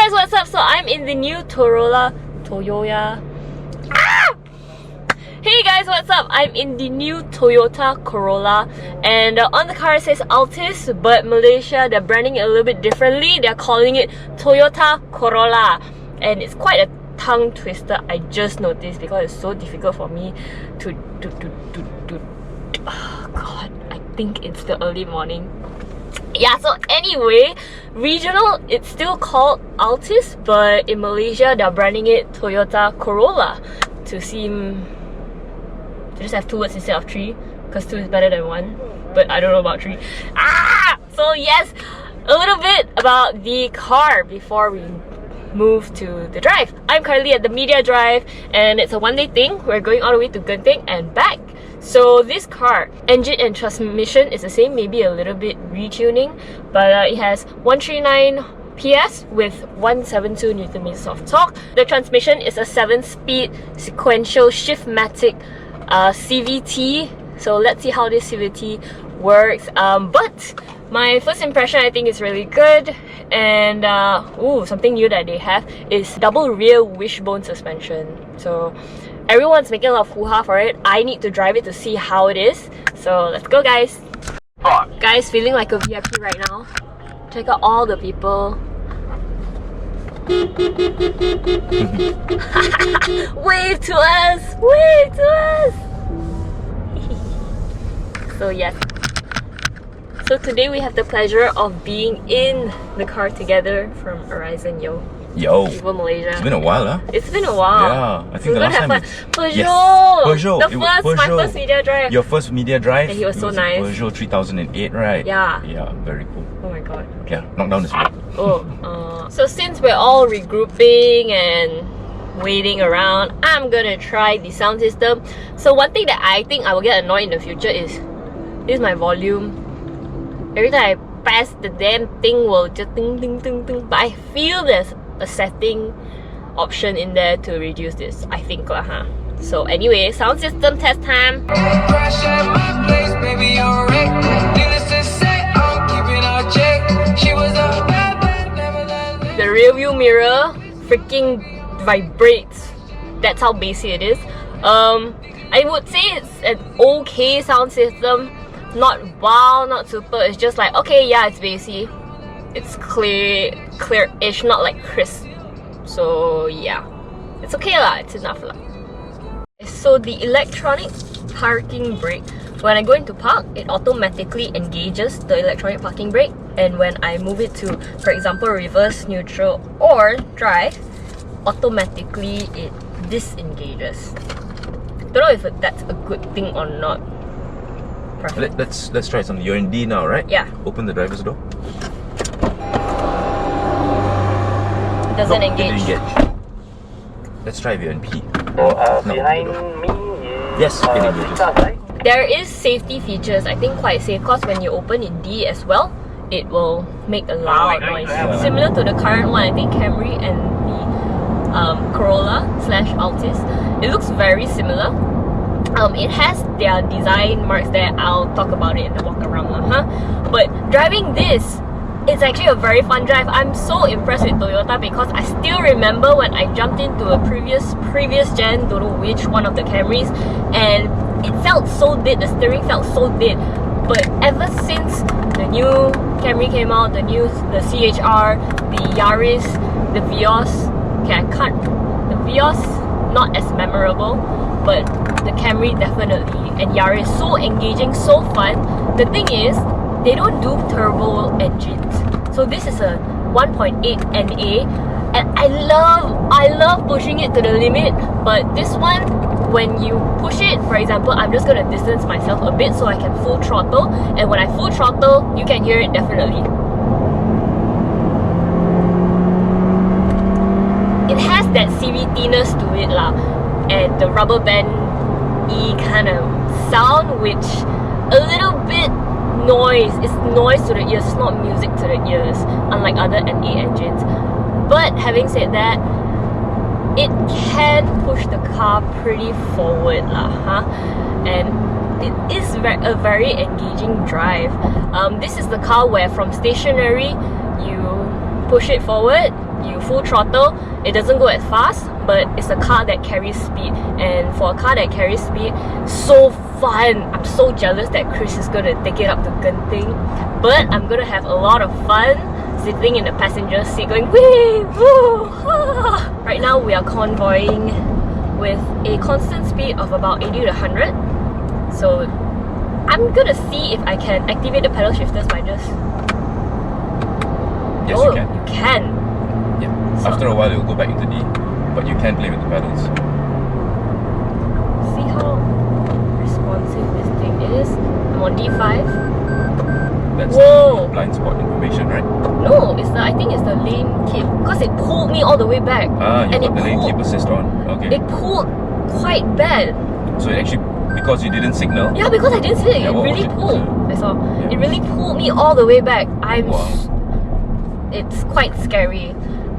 guys, what's up? So I'm in the new Toyota. Hey guys, what's up? I'm in the new Toyota Corolla, and on the car it says Altis, but Malaysia, they're branding it a little bit differently. They're calling it Toyota Corolla, and it's quite a tongue twister. I just noticed because it's so difficult for me to oh god, I think it's the early morning. Yeah, so anyway, regional, it's still called Altis, but in Malaysia they're branding it Toyota Corolla to seem to just have 2 words instead of 3, because 2 is better than 1, but I don't know about 3. So yes, a little bit about the car before we move to the drive. I'm currently at the media drive, and it's a one-day thing. We're going all the way to Genting and back. So this car, engine and transmission is the same, maybe a little bit retuning, but it has 139 PS with 172 Nm of torque. The transmission is a 7-speed sequential shift-matic CVT. So let's see how this CVT works. But my first impression, I think, is really good. And something new that they have is double rear wishbone suspension. So everyone's making a lot of hoo-ha for it. I need to drive it to see how it is. So let's go, guys. Guys, feeling like a VIP right now. Check out all the people. Wave to us! Wave to us! So yes. So today we have the pleasure of being in the car together from Horizon. Yo, EvoMalaysia. It's been a while, huh? It's been a while. Yeah, I think the last time. Peugeot. Yes, Peugeot. My first media drive. Your first media drive. And he was so nice. Peugeot 3008, right? Yeah. Yeah, very cool. Oh my god. Yeah, knock down the speed. So since we're all regrouping and waiting around, I'm gonna try the sound system. So one thing that I think I will get annoyed in the future is my volume. Every time I press, the damn thing will just ding ding ding ding. But I feel there's a setting option in there to reduce this, I think lah, huh? So anyway, sound system test time. The rear view mirror freaking vibrates. That's how bassy it is. I would say it's an okay sound system. Not wow, not super. It's just like, okay, yeah, it's bassy. It's clear-ish, not like crisp. So yeah, it's okay lah. It's enough lah. So the electronic parking brake, when I go into park, it automatically engages the electronic parking brake, and when I move it to, for example, reverse, neutral, or drive, automatically it disengages. Don't know if that's a good thing or not. Let's try something. You're in D now, right? Yeah. Open the driver's door. It doesn't engage. Let's try if you're in P. Behind me is yes, it engages. There is safety features, I think quite safe, because when you open in D as well, it will make a loud noise. Similar to the current one, I think Camry and the Corolla / Altis. It looks very similar. It has their design marks there. I'll talk about it in the walk around lah, But driving this, it's actually a very fun drive. I'm so impressed with Toyota because I still remember when I jumped into a previous gen, don't know which one of the Camrys, and it felt so dead. The steering felt so dead. But ever since the new Camry came out, the CHR, the Yaris, the Vios, the Vios not as memorable, but the Camry definitely, and Yaris, so engaging, so fun. The thing is, they don't do turbo engines. So this is a 1.8 NA, and I love pushing it to the limit. But this one, when you push it, for example, I'm just gonna distance myself a bit so I can full throttle, and when I full throttle, you can hear it definitely. It has that CVT-ness to it lah, and the rubber band-y kind of sound, which a little bit noise. It's noise to the ears, it's not music to the ears, unlike other NA engines. But having said that, it can push the car pretty forward lah, and it is a very engaging drive. This is the car where from stationary, you push it forward, you full throttle, it doesn't go as fast, but it's a car that carries speed. And for a car that carries speed, so fun. I'm so jealous that Chris is gonna take it up to Genting, but I'm gonna have a lot of fun sitting in the passenger seat going wee woo ah. Right now we are convoying with a constant speed of about 80 to 100. So I'm gonna see if I can activate the pedal shifters by just... Yes, oh, you can. You can. Yeah. So, After a while, it'll go back into D, but you can play with the pedals. see how responsive this thing is. I'm on D5. That's Whoa. the blind spot information, right? No, it's the, I think it's the lane keep, because it pulled me all the way back. Ah, you and got the lane pulled, keep assist on. Okay. It pulled quite bad. So it actually, because you didn't signal. Yeah, because I didn't see it. Yeah, It what really was it? pulled. I saw. Yeah. It really pulled me all the way back. Wow. It's quite scary.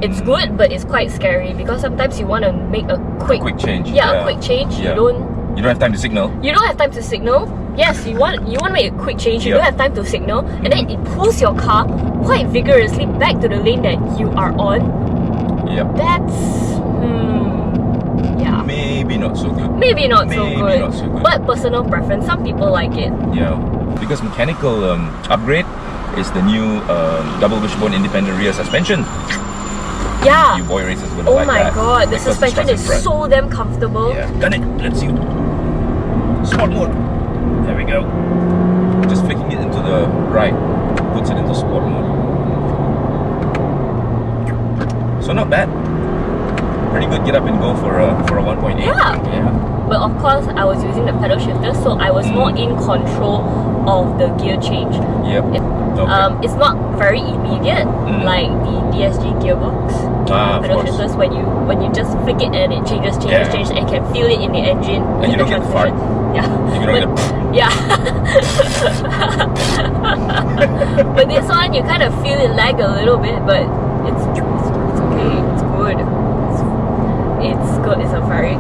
It's good, but it's quite scary because sometimes you want to make a quick change. Yeah, a quick change. Yeah. You don't have time to signal. don't have time to signal. Yes, you want to make a quick change. You Yep. don't have time to signal, and then it pulls your car quite vigorously back to the lane that you are on. Yep. That's yeah. Maybe not so good. Maybe not so Maybe good. not so good. But personal preference. Some people like it. Yeah. Because mechanical upgrade is the new double wishbone independent rear suspension. Yeah. You boy racers gonna Oh like my that. god, the because it suspension struts is in front. so damn comfortable. Yeah, done it. Let's see. Sport mode. There we go. Just flicking it into the right puts it into sport mode. So not bad. Pretty good get up and go for a 1.8. Yeah. But of course, I was using the pedal shifter, so I was more in control of the gear change. Yep. Okay. It's not very immediate like the DSG gearbox. Of Pedal course. shifters when you just flick it and it changes, Yeah. and you can feel it in the engine. And you in don't the get the fart. transmission. Yeah. You don't But- yeah. But this one, you kind of feel it lag a little bit, but it's okay. It's good. It's good. It's a very...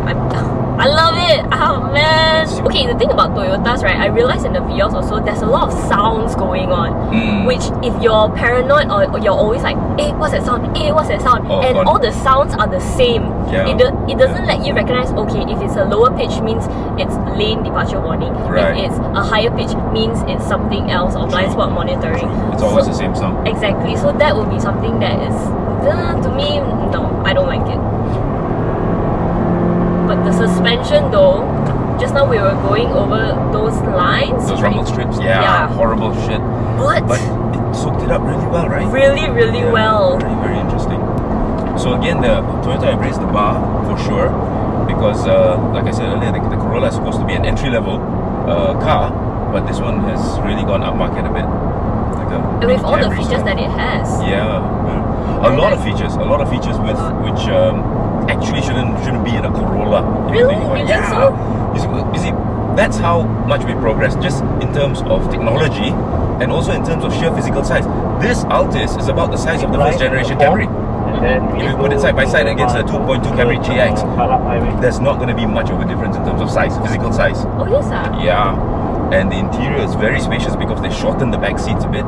I love it! Oh man! Okay, the thing about Toyotas, right, I realized in the Vios also, there's a lot of sounds going on. Which, if you're paranoid or you're always like, hey, what's that sound? Hey, what's that sound? Oh, and God. all the sounds are the same. Yeah. It doesn't let you recognize, okay, if it's a lower pitch means it's lane departure warning. Right. If it's a higher pitch means it's something else or blind spot monitoring. It's always the same sound. Exactly. So that would be something that is, to me, no, I don't like it. But the suspension though, just now we were going over those lines. Those rumble strips. Yeah. Horrible shit. But it soaked it up really well, right? really, really Yeah, well. Very, very interesting. So again, the Toyota have raised the bar for sure, because like I said earlier, the Corolla is supposed to be an entry-level car, but this one has really gone upmarket a bit. Like And with all the features that it has. Yeah, a lot of features with which actually shouldn't be in a Corolla. Really? You think so? You see, that's how much we progress, just in terms of technology and also in terms of sheer physical size. This Altis is about the size of the first generation Camry. If you put it side by side against the 2.2 Camry GX, there's not going to be much of a difference in terms of size, physical size. Oh yes, sir. Yeah, and the interior is very spacious because they shortened the back seats a bit.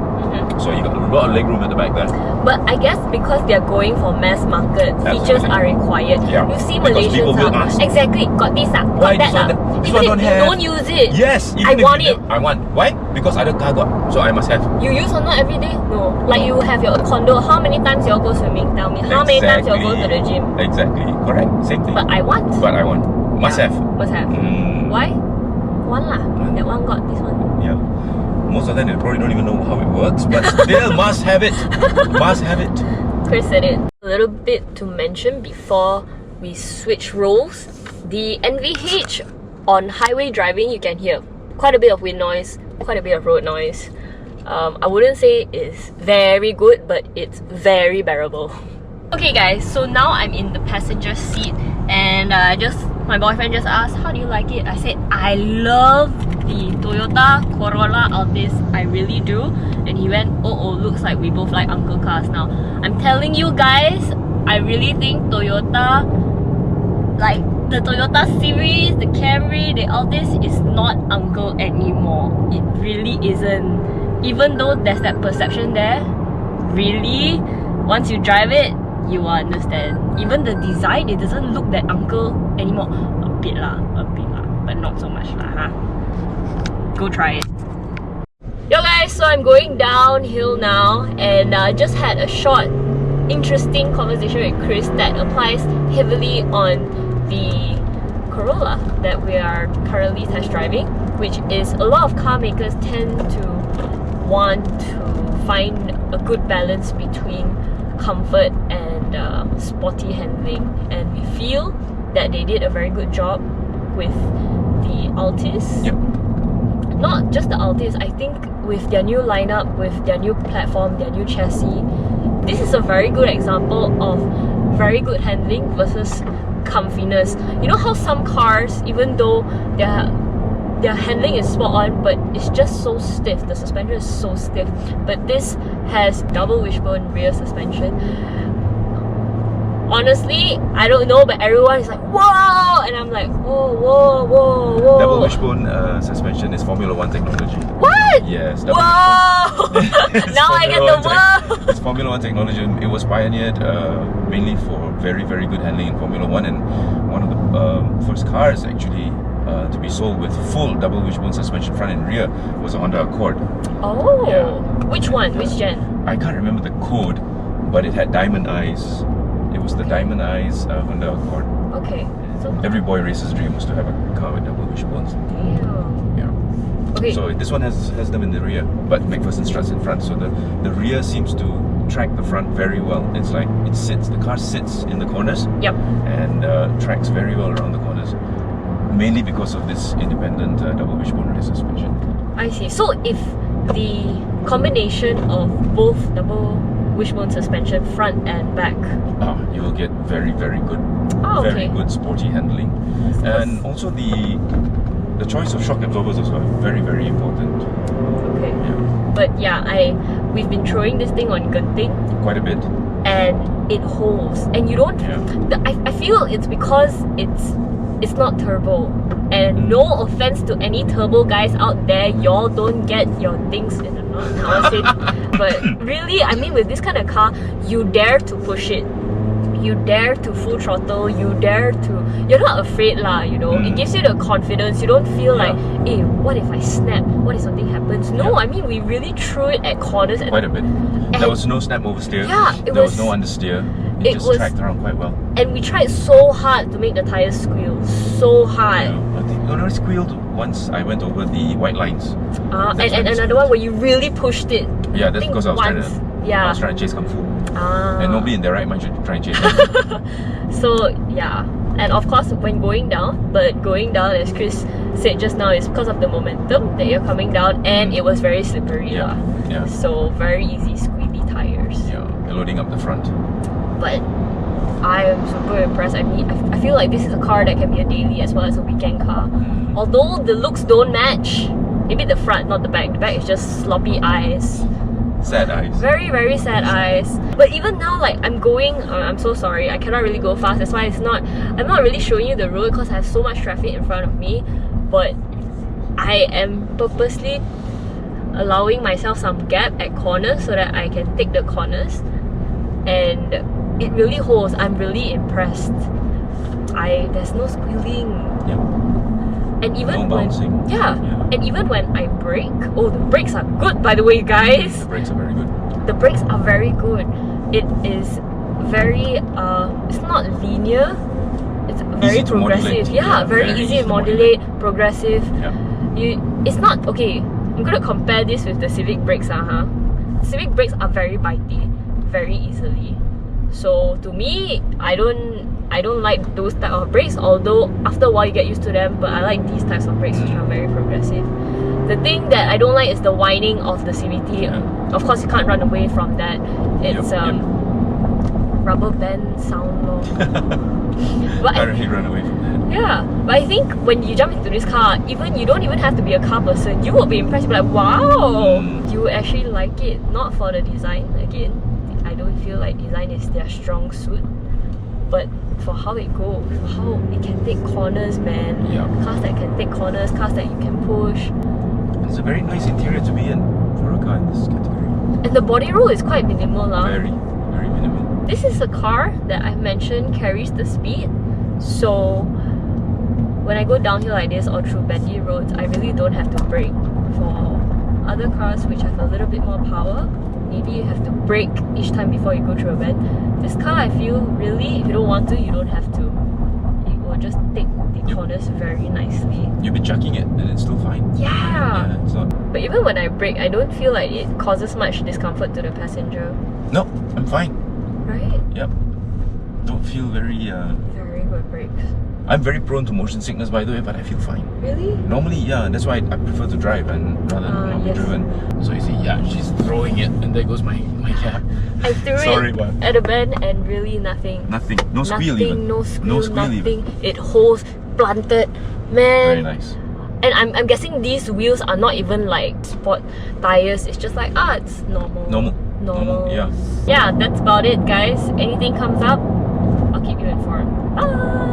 So you got a lot of legroom at the back there. But I guess because they're going for mass market, features Absolutely. are required. Yeah. You see Because people Malaysians will ask. exactly, got this Why got this one? that This Even one if don't you have. don't use it, Yes, even I if want you it. don't- I want. Why? Because other car got, so I must have. You use or not every day? No. Like you have your condo, how many times you all go swimming? Tell me. How many times you all go to the gym? Exactly. Correct. Same thing. But I want. But I want. Must Yeah, have. Must have. Why? One lah. That one got this one. Yeah. Most of them, they probably don't even know how it works, but still must have it. Must have it. Chris said it. A little bit to mention before we switch roles. The NVH on highway driving, you can hear quite a bit of wind noise, quite a bit of road noise. I wouldn't say it's very good, but it's very bearable. Okay guys, so now I'm in the passenger seat and my boyfriend just asked, how do you like it? I said, I love the Toyota Corolla Altis, I really do. And he went, oh, looks like we both like uncle cars now. I'm telling you guys, I really think Toyota, like the Toyota series, the Camry, the Altis is not uncle anymore. It really isn't. Even though there's that perception there, really, once you drive it, you will understand. Even the design, it doesn't look that uncle anymore. A bit lah, but not so much lah, huh? Go try it. Yo guys, so I'm going downhill now, and just had a short, interesting conversation with Chris that applies heavily on the Corolla that we are currently test driving, which is a lot of car makers tend to want to find a good balance between comfort and sporty handling, and we feel that they did a very good job with the Altis. Yep. Not just the Altis, I think with their new lineup, with their new platform, their new chassis, this is a very good example of very good handling versus comfiness. You know how some cars, even though their handling is spot on, but it's just so stiff, the suspension is so stiff, but this has double wishbone rear suspension. Honestly, I don't know, but everyone is like, whoa! And I'm like, whoa. Double wishbone suspension is Formula 1 technology. What? Yes. Whoa! Now I get the whoa! It's Formula 1 technology. It was pioneered mainly for very, very good handling in Formula 1, and one of the first cars actually to be sold with full double wishbone suspension front and rear was a Honda Accord. Oh! Yeah. Which one? Which gen? I can't remember the code, but it had diamond eyes. It was the diamond eyes Honda Accord. Okay. So Every boy racer's dream was to have a car with double wishbones. damn. Yeah. Okay. So this one has them in the rear, but McPherson struts in front. So the rear seems to track the front very well. It's like the car sits in the corners. Yep. And tracks very well around the corners, mainly because of this independent double wishbone rear suspension. I see. So if the combination of both double wishbone suspension front and back, You will get very, very good, very good sporty handling, and also the choice of shock absorbers also very, very important. okay. Yeah, But yeah, we've been throwing this thing on Genting, quite a bit. and it holds, and you don't. Yeah. I feel it's because it's not turbo, and no offense to any turbo guys out there, y'all don't get your things in a knot. But really, I mean, with this kind of car, you dare to push it. You dare to full throttle, you're not afraid lah, you know. It gives you the confidence. You don't feel like, hey, what if I snap? What if something happens? No, I mean, we really threw it at corners. Quite a bit. There was no snap oversteer. Yeah, there was no understeer. It just tracked around quite well. And we tried so hard to make the tires squeal. So hard. Yeah, I think it only squealed once I went over the white lines. And another one where you really pushed it. Yeah, that's because I was trying to chase Kung Fu. And nobody in their right mind should try and chase them. So yeah, and of course when going down, as Chris said just now, is because of the momentum that you're coming down, and it was very slippery. Yeah. So very easy squealy tires. Yeah, loading up the front. But I am super impressed. I mean, I feel like this is a car that can be a daily as well as a weekend car. Although the looks don't match, maybe the front, not the back. The back is just sloppy eyes. Sad eyes. Very, very sad eyes. But even now, like, I'm so sorry, I cannot really go fast. That's why I'm not really showing you the road because I have so much traffic in front of me. But I am purposely allowing myself some gap at corners so that I can take the corners. And it really holds. I'm really impressed. There's no squealing. Yeah. And even no bouncing. And even when I brake, the brakes are good, by the way, guys. The brakes are very good. The brakes are very good. It is very it's not linear. It's very progressive. Very easy to modulate, progressive. It's not okay. I'm gonna compare this with the Civic brakes, Civic brakes are very bitey, very easily. So to me, I don't like those type of brakes, although after a while you get used to them, but I like these types of brakes which are very progressive. The thing that I don't like is the whining of the CVT. Of course, you can't run away from that. It's rubber band sound lor. But I really run away from that. Yeah, but I think when you jump into this car, you don't even have to be a car person. You will be impressed. You'll be like, wow, you actually like it. Not for the design. Again, I don't feel like design is their strong suit, but for how it goes, for how it can take corners, man. Cars that can take corners, cars that you can push. It's a very nice interior to be in for a car in this category. And the body roll is quite minimal lah. Very, very minimal. this is a car that I've mentioned carries the speed. So when I go downhill like this or through bendy roads, I really don't have to brake. For other cars which have a little bit more power, maybe you have to brake each time before you go through a bend. This car, I feel, really, if you don't want to, you don't have to. It will just take the corners very nicely. You've been chucking it and it's still fine. Yeah! It's not... But even when I brake, I don't feel like it causes much discomfort to the passenger. No, I'm fine. Right? Yep. Don't feel very... Very good brakes. I'm very prone to motion sickness, by the way, but I feel fine. Really? Normally, yeah, that's why I prefer to drive and rather than be driven. So you see, yeah, she's throwing it, and there goes my cab. I threw it at a bend and really nothing. Nothing. No squeal even. No squeal, No squeal nothing. even. It holds planted. Man. Very nice. And I'm guessing these wheels are not even like sport tires. It's just like, it's normal. Normal, yeah. Yeah, that's about it, guys. Anything comes up, I'll keep you informed. Bye!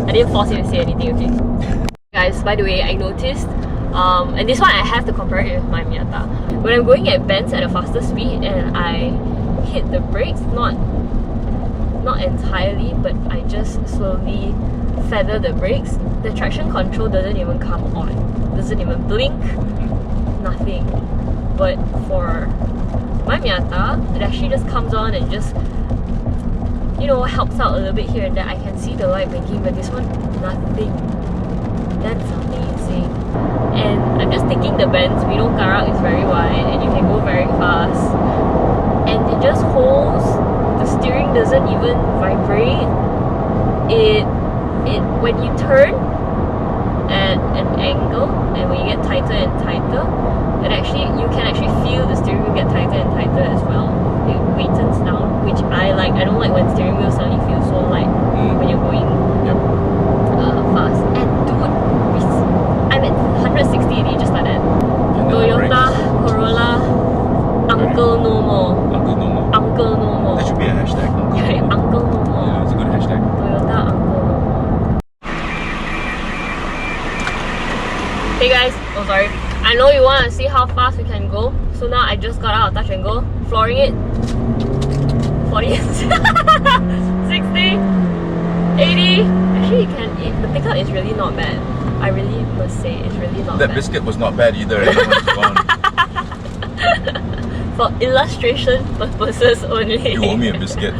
I didn't force you to say anything, okay? Guys, by the way, I noticed, and this one I have to compare it with my Miata. When I'm going at bends at a faster speed and I hit the brakes, not entirely, but I just slowly feather the brakes, the traction control doesn't even come on. Doesn't even blink, nothing. But for my Miata, it actually just comes on and just, you know, helps out a little bit here and there. I can see the light blinking, but this one, nothing. That's amazing. And I'm just thinking the bends, Widong Karak is very wide and you can go very fast. And it just holds, the steering doesn't even vibrate. When you turn at an angle and when you get tighter and tighter, you can actually feel the steering wheel get tighter and tighter as well. It weightens down, which I like. I don't like when steering wheel suddenly feels so light when you're going fast. And dude, I'm at 160 already, just like that. Toyota Corolla, Uncle No More. Uncle No More. Uncle No More. That should be a hashtag. Uncle No More. Yeah, it's a good hashtag. Toyota Uncle No More. Hey guys, oh sorry. I know you want to see how fast we can go, so now I just got out of touch and go, flooring it. 40, 60, 80. Actually, the pickup is really not bad. I really must say, it's really not bad. That biscuit was not bad either. For illustration purposes only. You owe me a biscuit.